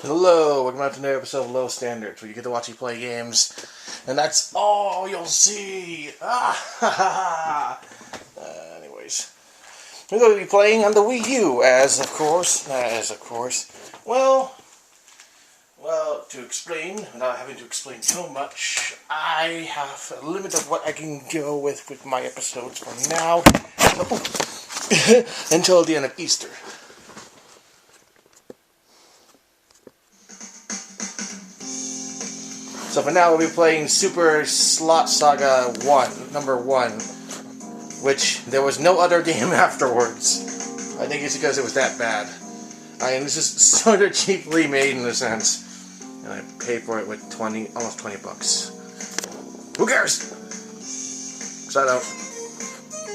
Hello, welcome back to another episode of Low Standards, where you get to watch me play games, and that's all you'll see. Anyways, we're going to be playing on the Wii U, as of course. Well, to explain, without having to explain too much, I have a limit of what I can go with my episodes from now until the end of Easter. So for now, we'll be playing Super Slot Saga 1, number 1, which there was no other game afterwards. I think it's because it was that bad. This is sort of cheaply made in a sense. And I paid for it with almost 20 bucks. Who cares? Because I don't.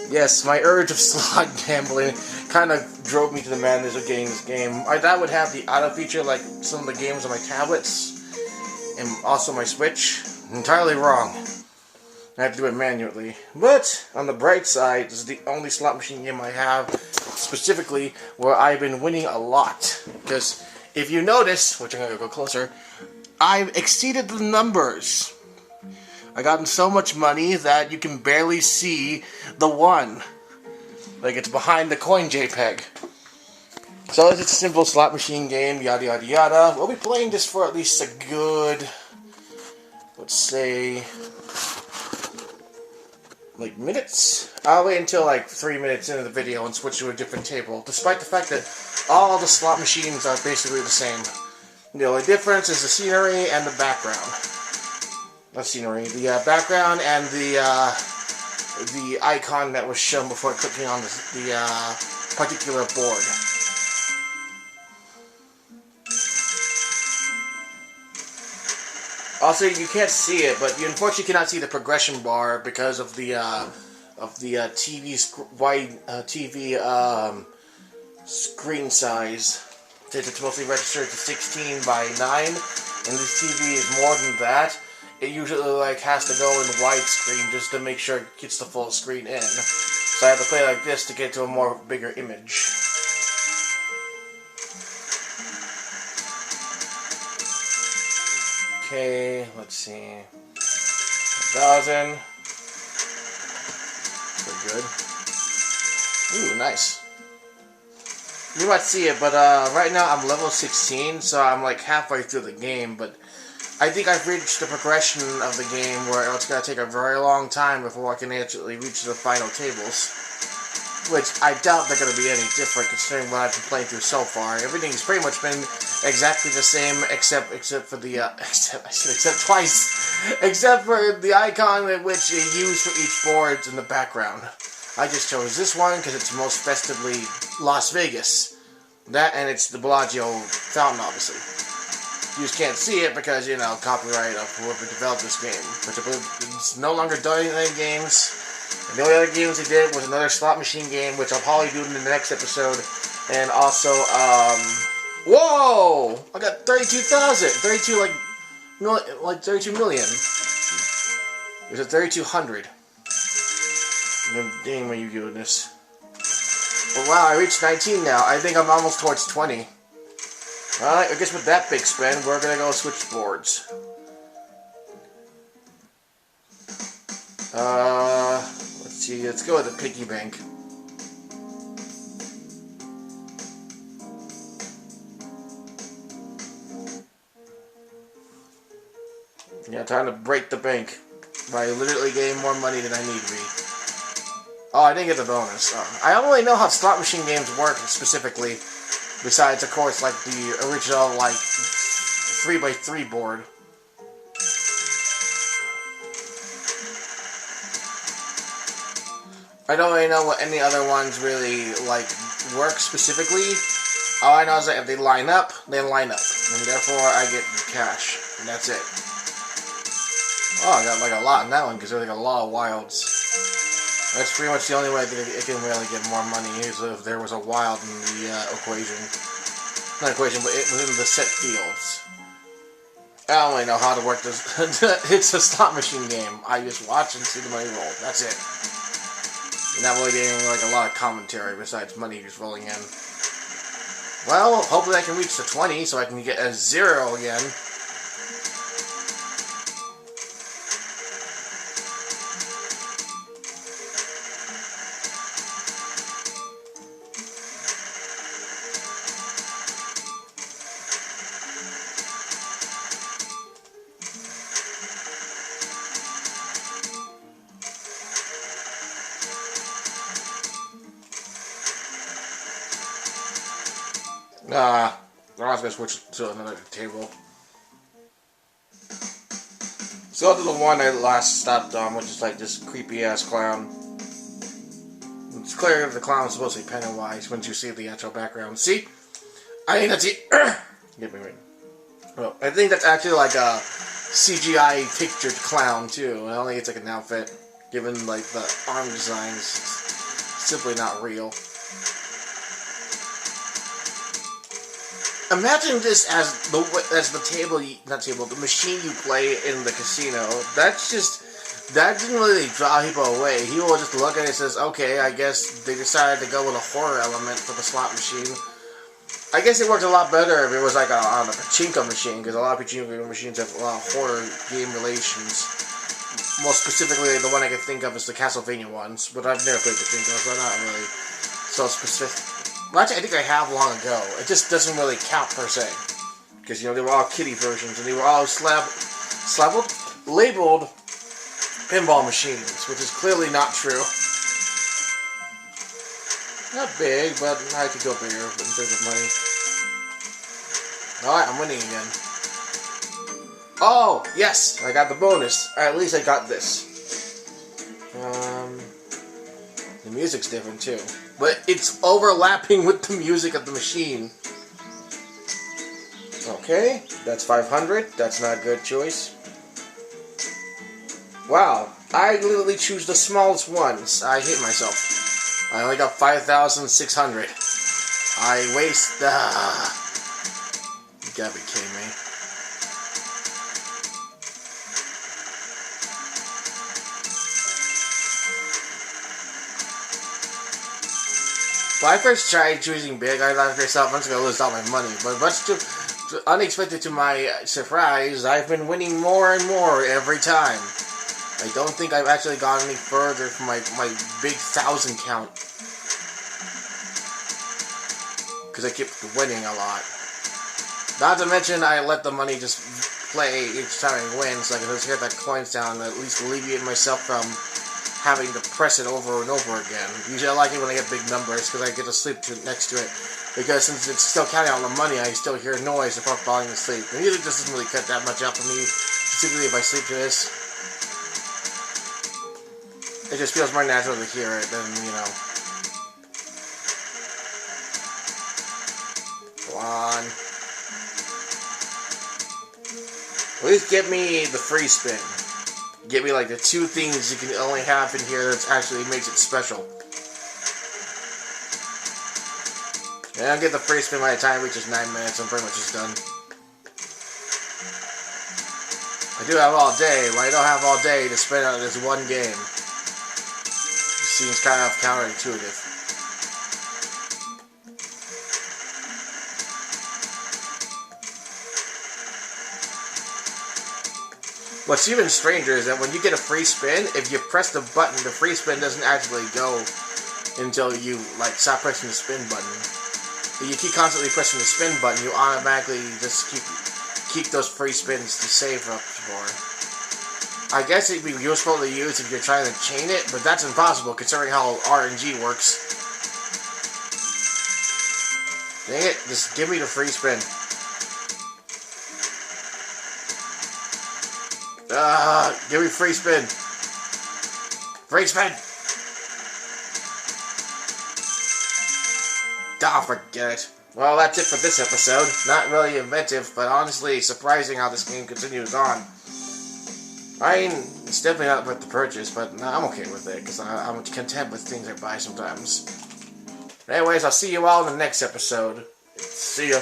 Yes, my urge of slot gambling kind of drove me to the madness of getting this game. I thought I would have the auto feature like some of the games on my tablets. And also my Switch. Entirely wrong. I have to do it manually. But, on the bright side, this is the only slot machine game I have, specifically, where I've been winning a lot. Because, if you notice, which I'm going to go closer, I've exceeded the numbers. I've gotten so much money that you can barely see the 1. Like it's behind the coin JPEG. So it's a simple slot machine game, yada yada yada. We'll be playing this for at least a good, let's say, like minutes? I'll wait until like 3 minutes into the video and switch to a different table, despite the fact that all the slot machines are basically the same. The only difference is the scenery and the background. Not scenery, the background and the icon that was shown before clicking on the particular board. Also, you can't see it, but you unfortunately cannot see the progression bar because of the TV screen size. Since it's mostly registered to 16 by 9, and this TV is more than that, it usually has to go in widescreen just to make sure it gets the full screen in. So I have to play like this to get to a more bigger image. Okay, let's see. 1,000. Pretty good. Ooh, nice. You might see it, but right now I'm level 16, so I'm like halfway through the game, but I think I've reached the progression of the game where it's going to take a very long time before I can actually reach the final tables. Which I doubt they're going to be any different considering what I've been playing through so far. Everything's pretty much been exactly the same except for the except for the icon which they use for each board in the background. I just chose this one because it's most festively Las Vegas. That and it's the Bellagio fountain, obviously. You just can't see it because, you know, copyright of whoever developed this game. But it's no longer doing any games. And the only other games they did was another slot machine game, which I'll probably do in the next episode. And also, whoa! I got 32,000. 32 million. There's a 3,200. Dang, my goodness. Well, wow, I reached 19 now. I think I'm almost towards 20. Alright, I guess with that big spend, we're gonna go switch boards. Let's see, let's go with the piggy bank. Yeah, time to break the bank by literally getting more money than I need to be. Oh, I didn't get the bonus. Oh. I don't really know how slot machine games work specifically, besides, of course, like the original, like, 3x3 board. I don't really know what any other ones really, like, work specifically. All I know is that if they line up, they line up. And therefore, I get cash. And that's it. Oh, I got, like, a lot in that one, because there's, like, a lot of wilds. That's pretty much the only way I think it can really get more money, is if there was a wild in the equation. Not equation, but within the set fields. I don't really know how to work this. It's a slot machine game. I just watch and see the money roll. That's it. You're not really getting like a lot of commentary besides money just rolling in. Well, hopefully I can reach the 20 so I can get a 0 again. I was going to switch to another table. Let's go to the one I last stopped on, which is like this creepy ass clown. It's clear the clown is supposed to be Pennywise once you see the actual background. See? I think that's it. Get me right. Well, I think that's actually like a CGI pictured clown too. I don't think it's like an outfit, given like the arm design is simply not real. Imagine this as the the machine you play in the casino. That didn't really draw people away. He will just look at it and says, okay, I guess they decided to go with a horror element for the slot machine. I guess it worked a lot better if it was like a pachinko machine, because a lot of pachinko machines have a lot of horror game relations. Most specifically, the one I can think of is the Castlevania ones, but I've never played pachinko, so I'm not really so specific. Well, actually, I think I have long ago. It just doesn't really count per se. Because, you know, they were all kiddie versions, and they were all labeled pinball machines, which is clearly not true. Not big, but I could go bigger in terms of money. Alright, I'm winning again. Oh, yes! I got the bonus. Or at least I got this. The music's different, too. But it's overlapping with the music of the machine. Okay, that's 500. That's not a good choice. Wow, I literally choose the smallest ones. I hate myself. I only got 5,600. I waste... You gotta be kidding me. When I first tried choosing big, I thought to myself, I'm just going to lose all my money. But much to unexpected to my surprise, I've been winning more and more every time. I don't think I've actually gone any further from my big 1,000 count. Because I keep winning a lot. Not to mention, I let the money just play each time I win, so I can just get that coin sound and at least alleviate myself from having to press it over and over again. Usually I like it when I get big numbers, because I get to sleep next to it. Because since it's still counting out the money, I still hear noise before falling asleep. And usually this doesn't really cut that much out for me, particularly if I sleep to this. It just feels more natural to hear it than, you know. Go on. At least get me the free spin. Get me like the 2 things you can only have in here that actually makes it special. And I'll get the free spin by the time it reaches 9 minutes. I'm pretty much just done. I do have all day, but I don't have all day to spend on this one game. It seems kind of counterintuitive. What's even stranger is that when you get a free spin, if you press the button, the free spin doesn't actually go until you like stop pressing the spin button. If you keep constantly pressing the spin button, you automatically just keep those free spins to save up for. I guess it'd be useful to use if you're trying to chain it, but that's impossible considering how RNG works. Dang it, just give me the free spin. Give me free spin. Free spin! Forget it. Well, that's it for this episode. Not really inventive, but honestly surprising how this game continues on. I mean, it's definitely not worth the purchase, but I'm okay with it, because I'm content with things I buy sometimes. Anyways, I'll see you all in the next episode. See ya.